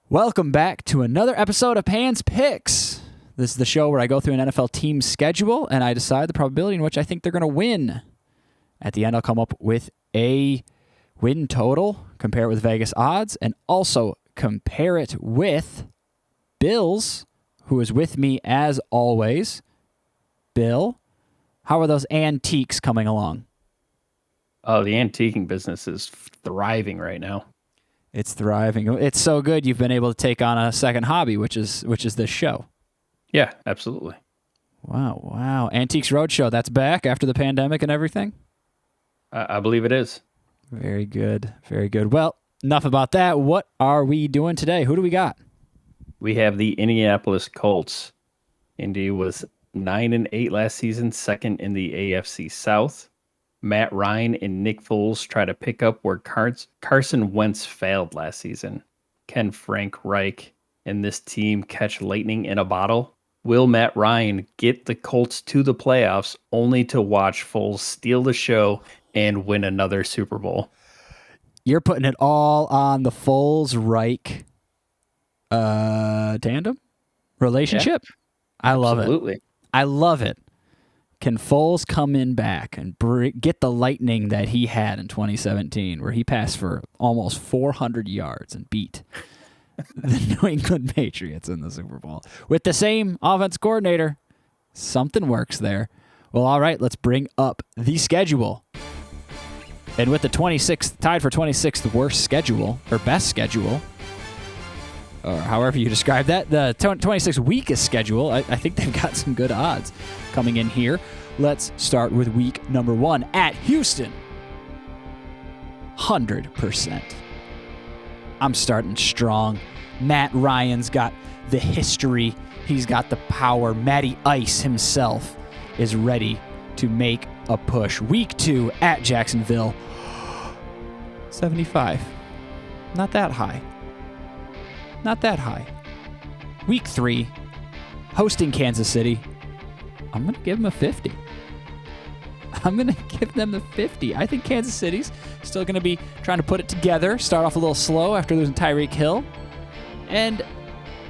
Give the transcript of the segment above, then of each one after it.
Welcome back to another episode of Pan's Picks. This is the show where I go through an NFL team's schedule and I decide the probability in which I think they're going to win. At the end, I'll come up with a win total, compare it with Vegas odds, and also compare it with Bill's, who is with me as always. Bill, how are those antiques coming along? Oh, the antiquing business is thriving right now. It's thriving. It's so good you've been able to take on a second hobby, which is this show. Yeah, absolutely. Wow. Antiques Roadshow, that's back after the pandemic and everything? I believe it is. Very good. Well, enough about that. What are we doing today? Who do we got? We have the Indianapolis Colts. Indy was 9-8 last season, second in the AFC South. Matt Ryan and Nick Foles try to pick up where Carson Wentz failed last season. Can Frank Reich and this team catch lightning in a bottle? Will Matt Ryan get the Colts to the playoffs only to watch Foles steal the show and win another Super Bowl? You're putting it all on the Foles-Reich tandem relationship? Yeah, I love it. Absolutely. I love it. Can Foles come in back and get the lightning that he had in 2017, where he passed for almost 400 yards and beat the New England Patriots in the Super Bowl with the same offense coordinator? Something works there. Well, all right, let's bring up the schedule. And with the 26th, tied for 26th worst schedule, or best schedule, or however you describe that, the 26th weakest schedule, I think they've got some good odds coming in here. Let's start with week number 1 at Houston. 100%. I'm starting strong. Matt Ryan's got the history. He's got the power. Matty Ice himself is ready to make a push. Week 2 at Jacksonville. 75. Not that high. Week 3, hosting Kansas City. I'm going to give them a 50. I think Kansas City's still going to be trying to put it together, start off a little slow after losing Tyreek Hill. And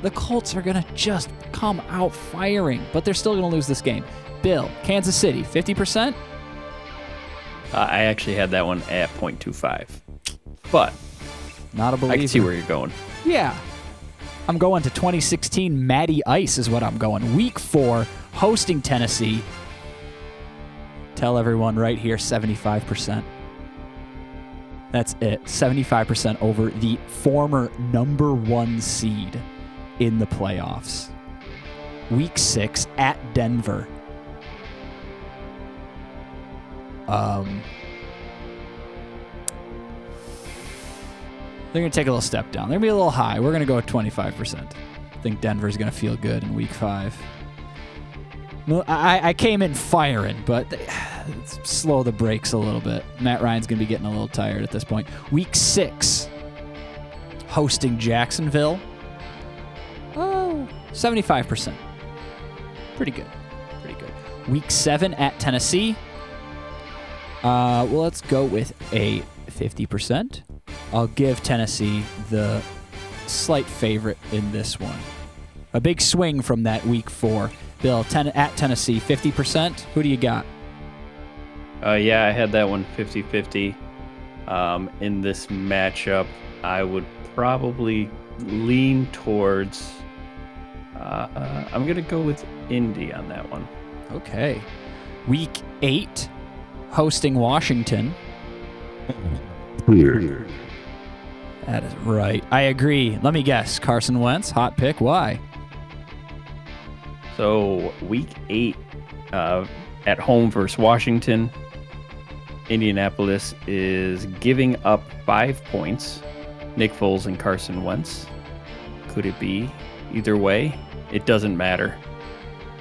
the Colts are going to just come out firing, but they're still going to lose this game. Bill, Kansas City, 50%? I actually had that one at 0.25. But not a believer. I can see where you're going. Yeah. I'm going to 2016 Matty Ice is what I'm going. Week 4, hosting Tennessee. Tell everyone right here, 75%. That's it. 75% over the former number 1 seed in the playoffs. Week 6 at Denver. They're going to take a little step down. They're going to be a little high. We're going to go with 25%. I think Denver's going to feel good in week 5. Well, I came in firing, but let's slow the brakes a little bit. Matt Ryan's going to be getting a little tired at this point. Week 6, hosting Jacksonville. 75%. Pretty good. Week 7 at Tennessee. Well, let's go with a 50%. I'll give Tennessee the slight favorite in this one. A big swing from that week 4. Bill, at Tennessee, 50%. Who do you got? Yeah, I had that one 50-50. In this matchup, I would probably lean towards... I'm going to go with Indy on that one. Okay. Week 8, hosting Washington. Clear. That is right. I agree. Let me guess. Carson Wentz, hot pick. Why? So week 8 at home versus Washington, Indianapolis is giving up 5 points. Nick Foles and Carson Wentz. Could it be either way? It doesn't matter.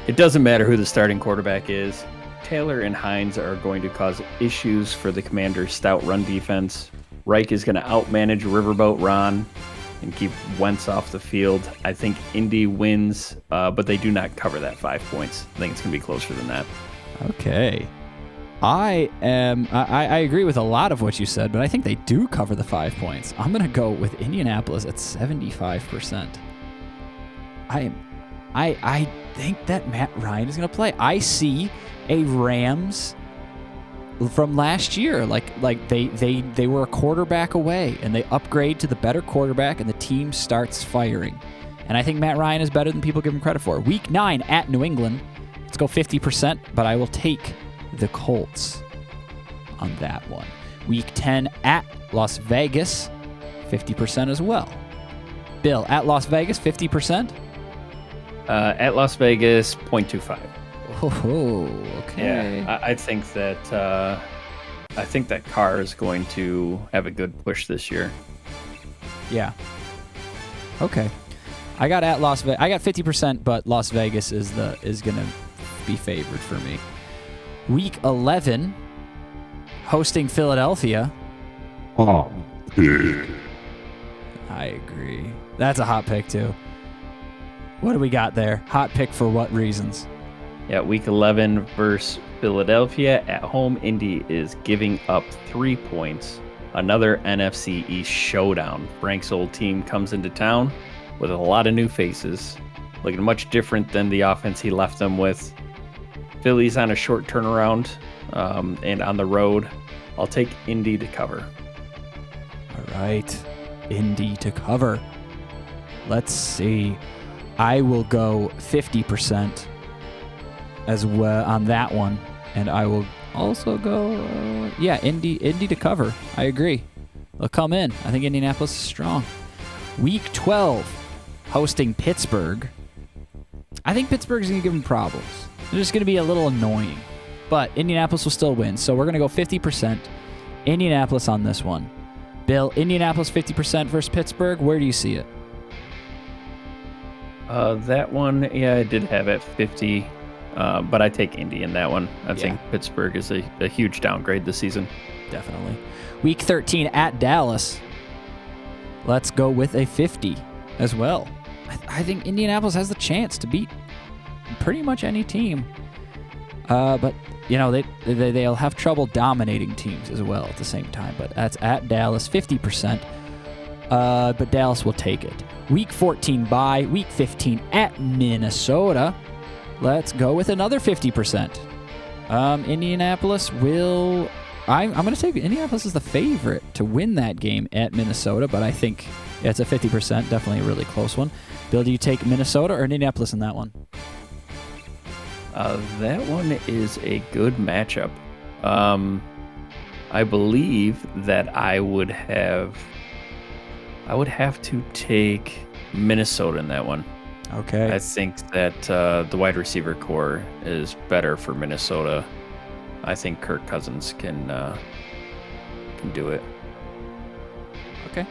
It doesn't matter who the starting quarterback is. Taylor and Hines are going to cause issues for the Commanders' stout run defense. Reich is going to outmanage Riverboat Ron and keep Wentz off the field. I think Indy wins, but they do not cover that 5 points. I think it's going to be closer than that. Okay. I agree with a lot of what you said, but I think they do cover the 5 points. I'm going to go with Indianapolis at 75%. I think that Matt Ryan is going to play. I see a Rams from last year, like they were a quarterback away, and they upgrade to the better quarterback, and the team starts firing. And I think Matt Ryan is better than people give him credit for. Week 9 at New England. Let's go 50%, but I will take the Colts on that one. Week 10 at Las Vegas, 50% as well. Bill, at Las Vegas, 50%? At Las Vegas, 0.25. Oh, okay. Yeah, I think that Carr is going to have a good push this year. Yeah. Okay. I got at Las Vegas. I got 50%, but Las Vegas is going to be favored for me. Week 11, hosting Philadelphia. Hot pick. I agree. That's a hot pick too. What do we got there? Hot pick for what reasons? Yeah, Week 11 versus Philadelphia at home. Indy is giving up 3 points. Another NFC East showdown. Frank's old team comes into town with a lot of new faces, looking much different than the offense he left them with. Philly's on a short turnaround, and on the road, I'll take Indy to cover. All right, Indy to cover. Let's see. I will go 50% as well on that one, and I will also go, Indy to cover. I agree. They'll come in. I think Indianapolis is strong. Week 12, hosting Pittsburgh. I think Pittsburgh's going to give them problems. They're just going to be a little annoying, but Indianapolis will still win. So we're going to go 50% Indianapolis on this one. Bill, Indianapolis 50% versus Pittsburgh. Where do you see it? That one, I did have at 50, but I take Indy in that one. I think Pittsburgh is a huge downgrade this season. Definitely. Week 13 at Dallas. Let's go with a 50 as well. I think Indianapolis has the chance to beat pretty much any team. But, they'll have trouble dominating teams as well at the same time. But that's at Dallas, 50%. But Dallas will take it. Week 14 bye. Week 15 at Minnesota. Let's go with another 50%. Indianapolis will... I'm going to take Indianapolis as the favorite to win that game at Minnesota, but I think it's a 50%, definitely a really close one. Bill, do you take Minnesota or Indianapolis in that one? That one is a good matchup. I believe that I would have to take Minnesota in that one. Okay. I think that the wide receiver core is better for Minnesota. I think Kirk Cousins can do it. Okay.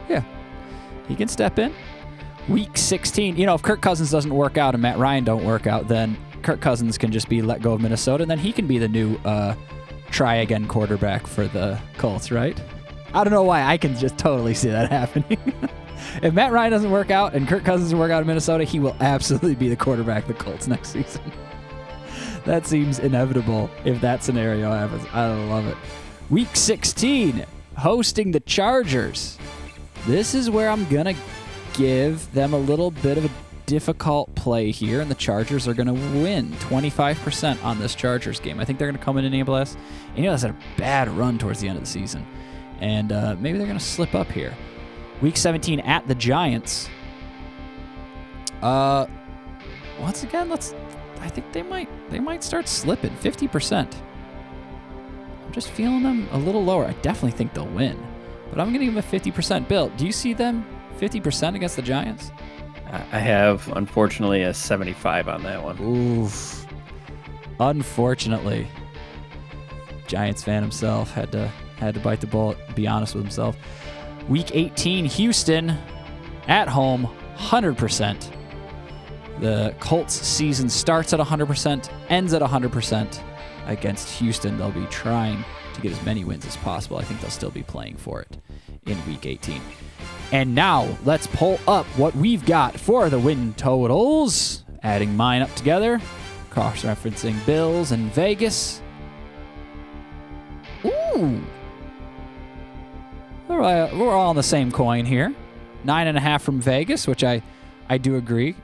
Yeah. He can step in. Week 16. If Kirk Cousins doesn't work out and Matt Ryan don't work out, then Kirk Cousins can just be let go of Minnesota, and then he can be the new try-again quarterback for the Colts, right? I don't know why. I can just totally see that happening. If Matt Ryan doesn't work out and Kirk Cousins doesn't work out in Minnesota, he will absolutely be the quarterback of the Colts next season. That seems inevitable if that scenario happens. I love it. Week 16, hosting the Chargers. This is where I'm going to give them a little bit of a difficult play here, and the Chargers are going to win 25% on this Chargers game. I think they're going to come in Indianapolis. Indianapolis had a bad run towards the end of the season, and maybe they're going to slip up here. Week 17 at the Giants. Once again, I think they might start slipping 50%. I'm just feeling them a little lower. I definitely think they'll win, but I'm going to give them a 50%. Bill, do you see them 50% against the Giants? I have, unfortunately, a 75 on that one. Oof. Unfortunately. Giants fan himself had to bite the bullet, be honest with himself. Week 18, Houston at home, 100%. The Colts season starts at 100%, ends at 100%. Against Houston, they'll be trying to get as many wins as possible. I think they'll still be playing for it in Week 18. And now, let's pull up what we've got for the win totals. Adding mine up together, cross-referencing Bills and Vegas. Ooh. We're all on the same coin here. 9.5 from Vegas, which I do agree.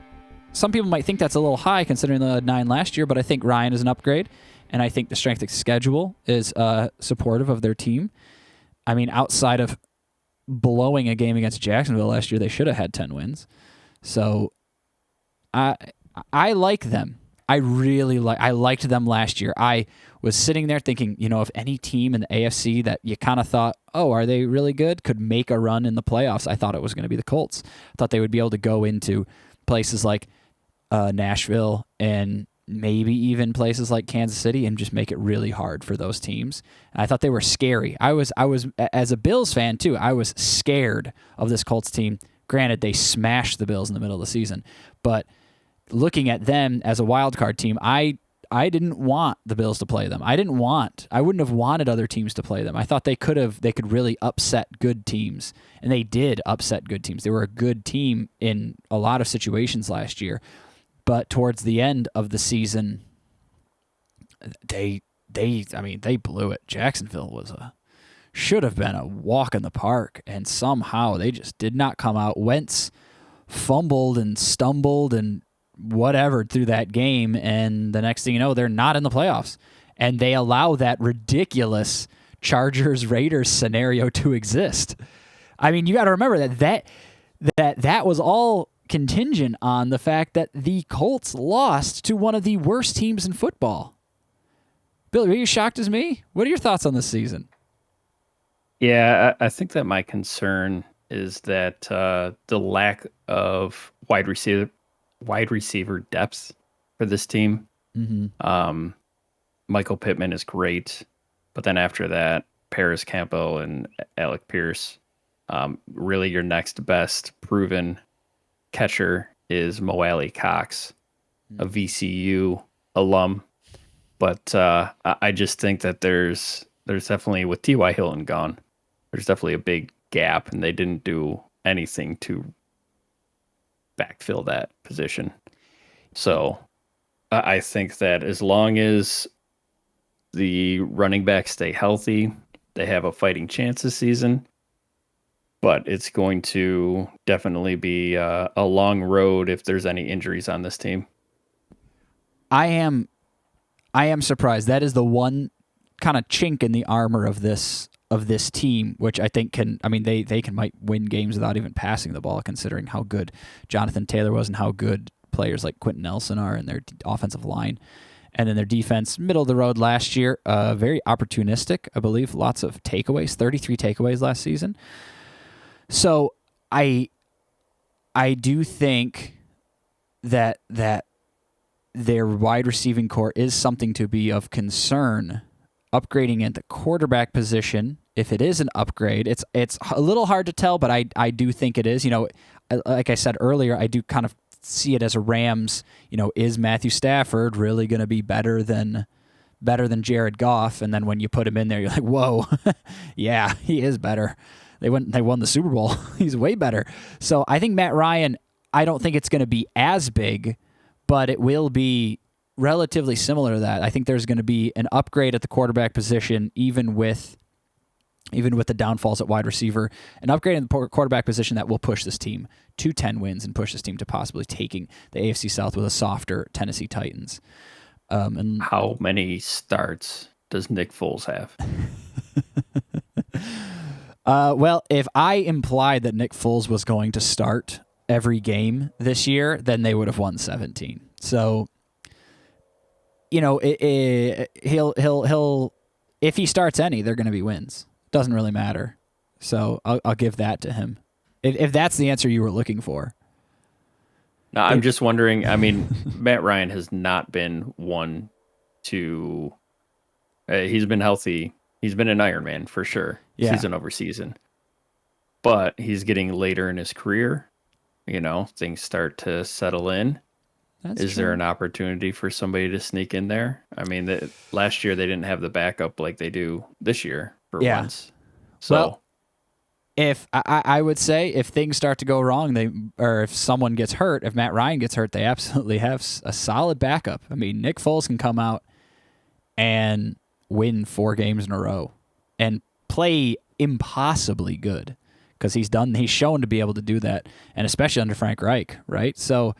Some people might think that's a little high considering the 9 last year, but I think Ryan is an upgrade, and I think the strength of schedule is supportive of their team. I mean, outside of blowing a game against Jacksonville last year, they should have had 10 wins. So I like them. I liked them last year. I was sitting there thinking, if any team in the AFC that you kind of thought, oh, are they really good, could make a run in the playoffs, I thought it was going to be the Colts. I thought they would be able to go into places like Nashville and maybe even places like Kansas City and just make it really hard for those teams. And I thought they were scary. I was as a Bills fan too, I was scared of this Colts team. Granted, they smashed the Bills in the middle of the season, but looking at them as a wild card team, I didn't want the Bills to play them. I wouldn't have wanted other teams to play them. I thought they could really upset good teams, and they did upset good teams. They were a good team in a lot of situations last year, but towards the end of the season, they blew it. Jacksonville should have been a walk in the park, and somehow they just did not come out. Wentz fumbled and stumbled and whatever through that game, and the next thing you know, they're not in the playoffs, and they allow that ridiculous Chargers-Raiders scenario to exist. I mean, you got to remember that was all contingent on the fact that the Colts lost to one of the worst teams in football. Billy, are you shocked as me? What are your thoughts on this season? Yeah, I think that my concern is that the lack of wide receiver depth for this team. Mm-hmm. Michael Pittman is great, but then after that, Paris Campbell and Alec Pierce. Really, your next best proven catcher is Mo Alley Cox, a VCU alum. But I just think that there's definitely, with T.Y. Hilton gone, there's definitely a big gap, and they didn't do anything to backfill that position. So I think that as long as the running backs stay healthy, they have a fighting chance this season. But it's going to definitely be a long road if there's any injuries on this team. I am surprised. That is the one kind of chink in the armor of this team, which I think might win games without even passing the ball, considering how good Jonathan Taylor was and how good players like Quentin Nelson are in their offensive line. And then their defense, middle of the road last year, very opportunistic, I believe. Lots of takeaways, 33 takeaways last season. So I do think that their wide receiving core is something to be of concern. Upgrading at the quarterback position, if it is an upgrade, it's a little hard to tell, but I do think it is. Like I said earlier, I do kind of see it as a Rams. Is Matthew Stafford really going to be better than Jared Goff? And then when you put him in there, you're like, whoa, yeah, he is better. They won the Super Bowl. He's way better. So I think Matt Ryan, I don't think it's going to be as big, but it will be relatively similar to that. I think there's going to be an upgrade at the quarterback position, even with the downfalls at wide receiver, an upgrade in the quarterback position that will push this team to 10 wins and push this team to possibly taking the AFC South with a softer Tennessee Titans. And how many starts does Nick Foles have? Well, if I implied that Nick Foles was going to start every game this year, then they would have won 17. So, he'll if he starts any, they're going to be wins. Doesn't really matter. So I'll give that to him. If that's the answer you were looking for. No, I'm just wondering. I mean, Matt Ryan has not been one to. He's been healthy. He's been an Iron Man for sure, season over season. But he's getting later in his career. Things start to settle in. Is there an opportunity for somebody to sneak in there? I mean, last year they didn't have the backup like they do this year for once. So, well, if I would say if things start to go wrong, or if someone gets hurt, if Matt Ryan gets hurt, they absolutely have a solid backup. I mean, Nick Foles can come out and win 4 games in a row. and play impossibly good, because he's shown to be able to do that, and especially under Frank Reich, right? So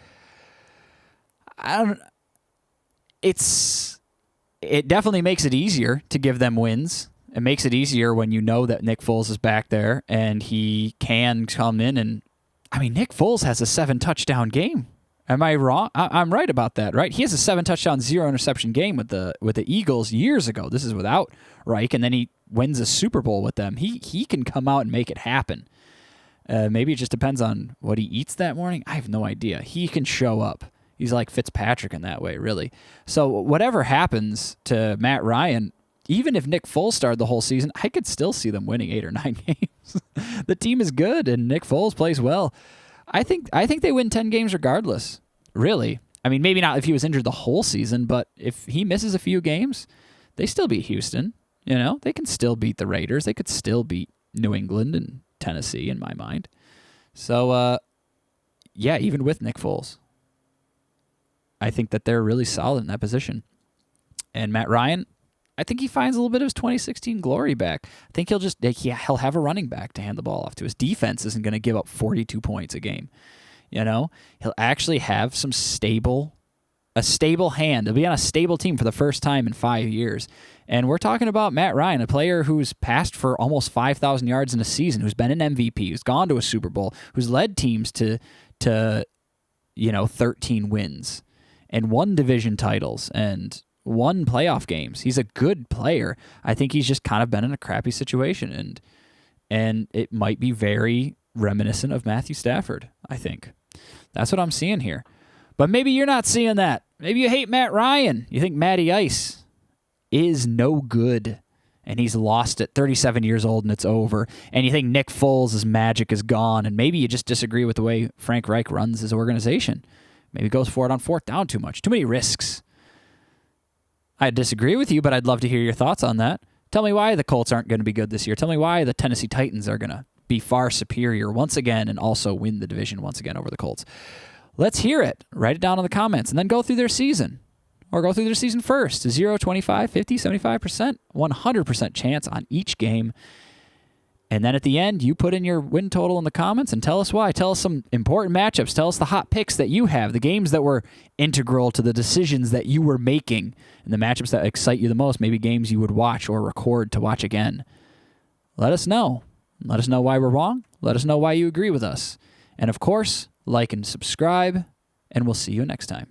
it definitely makes it easier to give them wins. It makes it easier when you know that Nick Foles is back there and he can come in and, I mean, Nick Foles has a 7-touchdown game. Am I wrong? I'm right about that, right? He has a 7-touchdown, 0-interception game with the Eagles years ago. This is without Reich, and then he wins a Super Bowl with them. He can come out and make it happen. Maybe it just depends on what he eats that morning. I have no idea. He can show up. He's like Fitzpatrick in that way, really. So whatever happens to Matt Ryan, even if Nick Foles started the whole season, I could still see them winning 8 or 9 games. The team is good, and Nick Foles plays well. I think they win 10 games regardless, really. I mean, maybe not if he was injured the whole season, but if he misses a few games, they still beat Houston. You know, they can still beat the Raiders. They could still beat New England and Tennessee, in my mind. So, yeah, even with Nick Foles, I think that they're really solid in that position. And Matt Ryan, I think he finds a little bit of his 2016 glory back. I think he'll have a running back to hand the ball off to. His defense isn't going to give up 42 points a game. You know, he'll actually have a stable hand. He'll be on a stable team for the first time in 5 years. And we're talking about Matt Ryan, a player who's passed for almost 5,000 yards in a season, who's been an MVP, who's gone to a Super Bowl, who's led teams to 13 wins and won division titles and won playoff games. He's a good player. I think he's just kind of been in a crappy situation, and it might be very reminiscent of Matthew Stafford, I think. That's what I'm seeing here. But maybe you're not seeing that. Maybe you hate Matt Ryan. You think Matty Ice is no good, and he's lost at 37 years old, and it's over. And you think Nick Foles' magic is gone, and maybe you just disagree with the way Frank Reich runs his organization. Maybe goes for it on 4th down too much. Too many risks. I disagree with you, but I'd love to hear your thoughts on that. Tell me why the Colts aren't going to be good this year. Tell me why the Tennessee Titans are going to be far superior once again and also win the division once again over the Colts. Let's hear it. Write it down in the comments, and then go through their season. Or go through their season first. 0, 25, 50, 75%, 100% chance on each game. And then at the end, you put in your win total in the comments and tell us why. Tell us some important matchups. Tell us the hot picks that you have, the games that were integral to the decisions that you were making, and the matchups that excite you the most, maybe games you would watch or record to watch again. Let us know. Let us know why we're wrong. Let us know why you agree with us. And of course, like and subscribe, and we'll see you next time.